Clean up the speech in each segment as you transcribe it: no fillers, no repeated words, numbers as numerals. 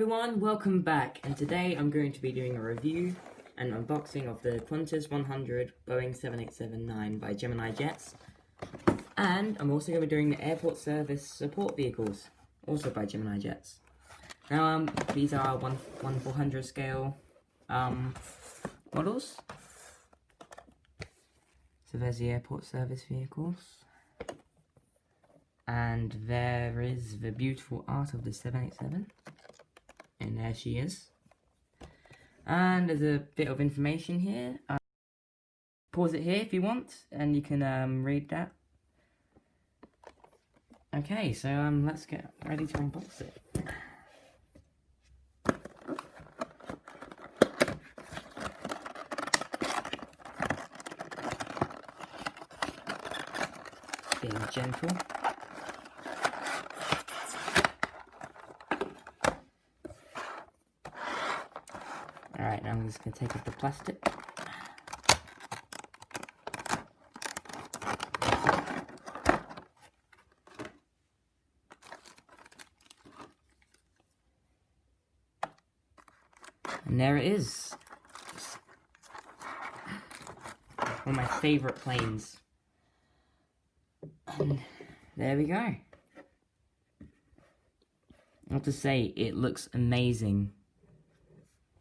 everyone, welcome back, and today I'm going to be doing a review and unboxing of the Qantas 100 Boeing 787-9 by GeminiJets, and I'm also going to be doing the airport service support vehicles, also by GeminiJets. Now, these are 1/400 scale models. So there's the airport service vehicles. And there is the beautiful art of the 787. And there she is. And there's a bit of information here. Pause it here if you want, and you can read that. Okay, so let's get ready to unbox it. Being gentle. Alright, now I'm just going to take off the plastic. And there it is. One of my favourite planes. And there we go. I have to say, it looks amazing.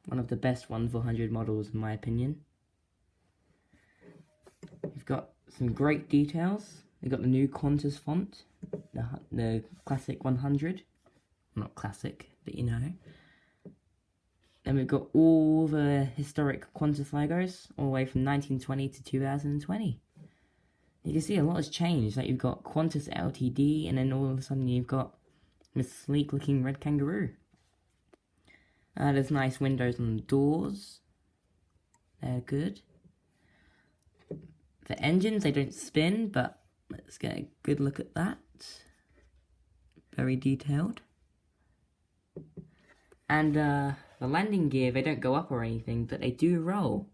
One of the best 1/400 models in my opinion. You've got some great details. You've got the new Qantas font, the classic 100. Not classic, but you know. Then we've got all the historic Qantas logos, all the way from 1920 to 2020. You can see a lot has changed. Like you've got Qantas Ltd, and then all of a sudden you've got this sleek looking red kangaroo. There's nice windows on the doors. They're good. The engines, they don't spin, but let's get a good look at that. Very detailed. And the landing gear, they don't go up or anything, but they do roll.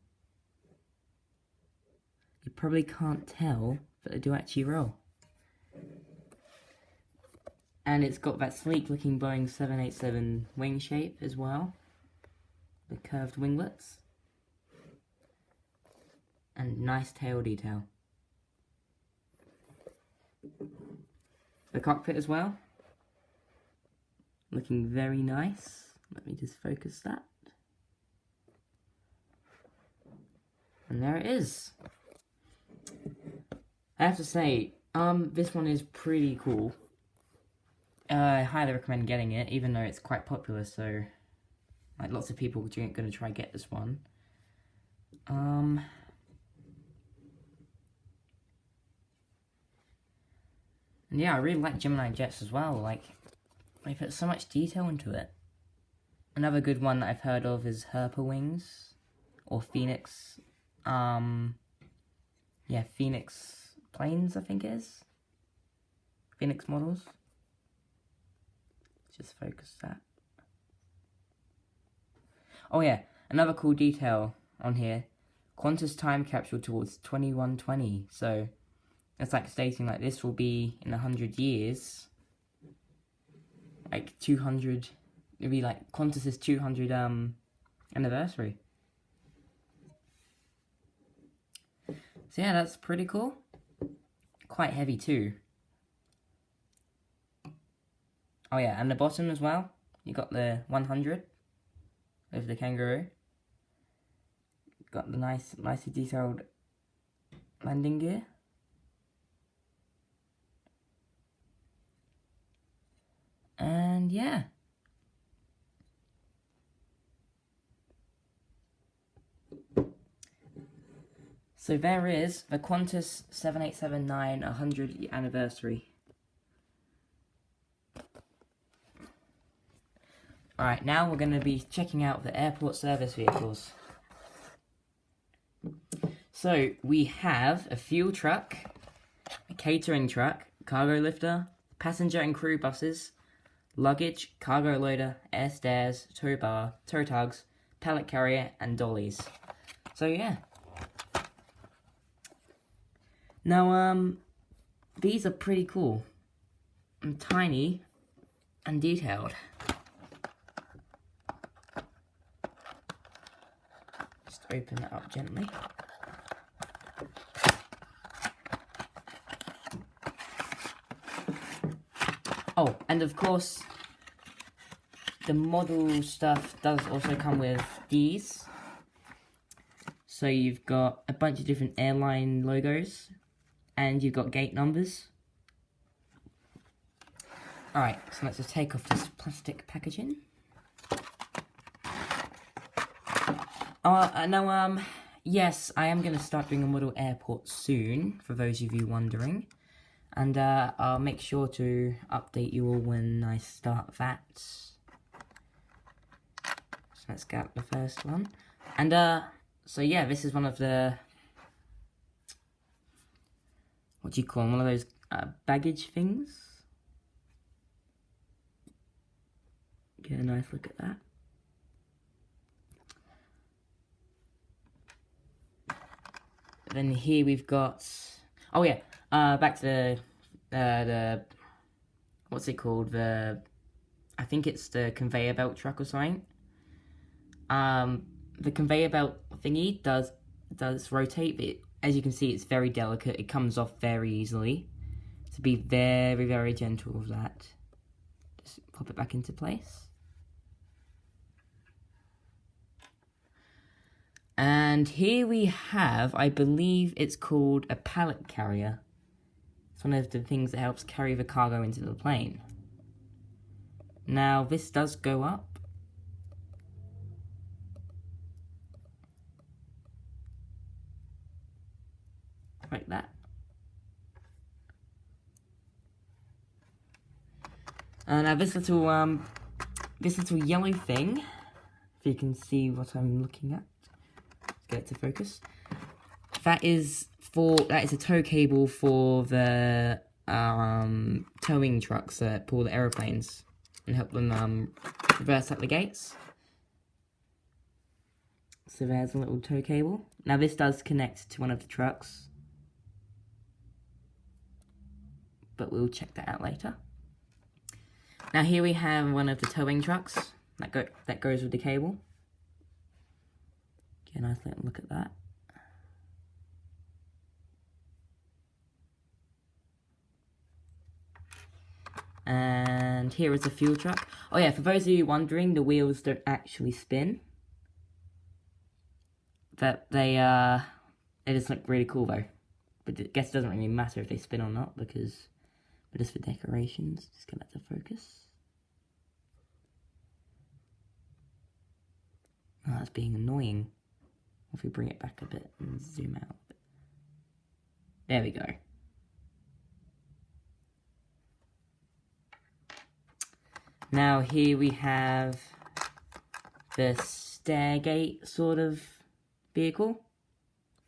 You probably can't tell, but they do actually roll. And it's got that sleek looking Boeing 787 wing shape as well. The curved winglets. And nice tail detail. The cockpit as well. Looking very nice. Let me just focus that. And there it is. I have to say, this one is pretty cool. I highly recommend getting it, even though it's quite popular, so like lots of people are going to try get this one. And yeah, I really like GeminiJets as well. Like, they put so much detail into it. Another good one that I've heard of is Herpa Wings, or Phoenix. Yeah, Phoenix planes, I think it is. Phoenix models. Just focus that. Oh yeah, another cool detail on here. Qantas time capsule towards 2120. So it's like stating like this will be in 100 years. Like 200. It'll be like Qantas's 200 anniversary. So yeah, that's pretty cool. Quite heavy too. Oh yeah, and the bottom as well, you got the 100 with the kangaroo. Got the nicely detailed landing gear. And yeah. So there is the Qantas 787-9 100th anniversary. Alright, now we're going to be checking out the airport service vehicles. So, we have a fuel truck, a catering truck, cargo lifter, passenger and crew buses, luggage, cargo loader, air stairs, tow bar, tow tugs, pallet carrier, and dollies. So yeah. Now, these are pretty cool. And tiny and detailed. Just open that up gently. Oh, and of course, the model stuff does also come with these. So you've got a bunch of different airline logos, and you've got gate numbers. Alright, so let's just take off this plastic packaging. Yes, I am going to start doing a model airport soon, for those of you wondering. And I'll make sure to update you all when I start that. So let's get up the first one. And so yeah, this is one of the, what do you call them, one of those baggage things. Get a nice look at that. Then here we've got, oh yeah, back to the what's it called, I think it's the conveyor belt truck or something. The conveyor belt thingy does rotate, but as you can see, it's very delicate. It comes off very easily. So be very, very gentle with that. Just pop it back into place. And here we have, I believe it's called a pallet carrier. It's one of the things that helps carry the cargo into the plane. Now, this does go up. Like that. And now this little yellow thing, if you can see what I'm looking at. Get it to focus. That is a tow cable for the towing trucks that pull the aeroplanes and help them reverse out the gates. So there's a little tow cable. Now this does connect to one of the trucks, but we'll check that out later. Now here we have one of the towing trucks that goes with the cable. Get a nice little look at that. And here is a fuel truck. Oh yeah, for those of you wondering, the wheels don't actually spin. But they just look really cool though. But I guess it doesn't really matter if they spin or not, because they're just for decorations. Just get that to focus. Oh, that's being annoying. If we bring it back a bit and zoom out a bit. There we go. Now here we have the stairgate sort of vehicle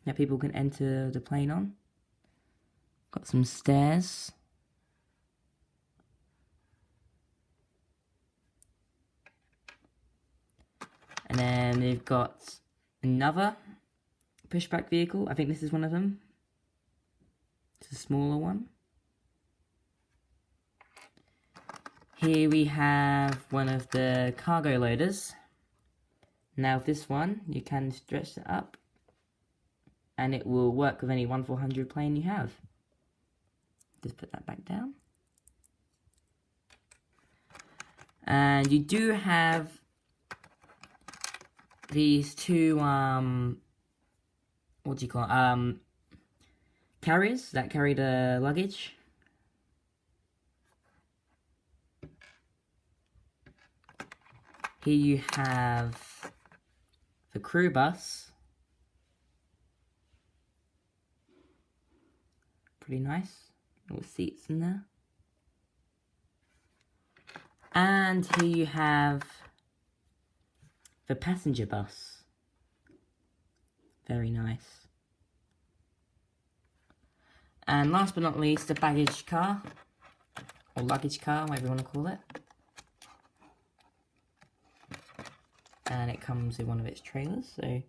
that people can enter the plane on. Got some stairs. And then they've got another pushback vehicle. I think this is one of them. It's a smaller one. Here we have one of the cargo loaders. Now this one, you can stretch it up and it will work with any 1400 plane you have. Just put that back down. And you do have these two, what do you call it? Carriers that carry the luggage. Here you have the crew bus. Pretty nice. Little seats in there. And here you have the passenger bus. Very nice. And last but not least, the baggage car. Or luggage car, whatever you want to call it. And it comes with one of its trailers, so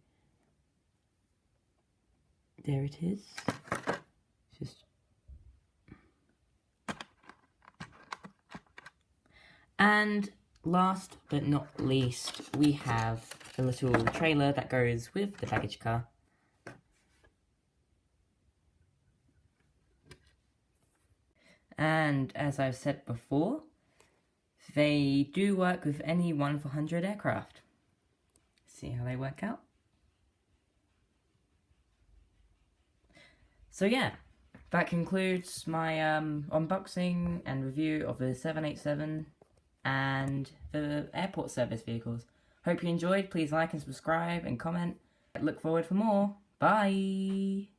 there it is. Just and last but not least, we have the little trailer that goes with the baggage car. And as I've said before, they do work with any 1-400 aircraft. See how they work out? So yeah, that concludes my unboxing and review of the 787 and the airport service vehicles. Hope you enjoyed. Please like and subscribe and comment. Look forward for more. Bye!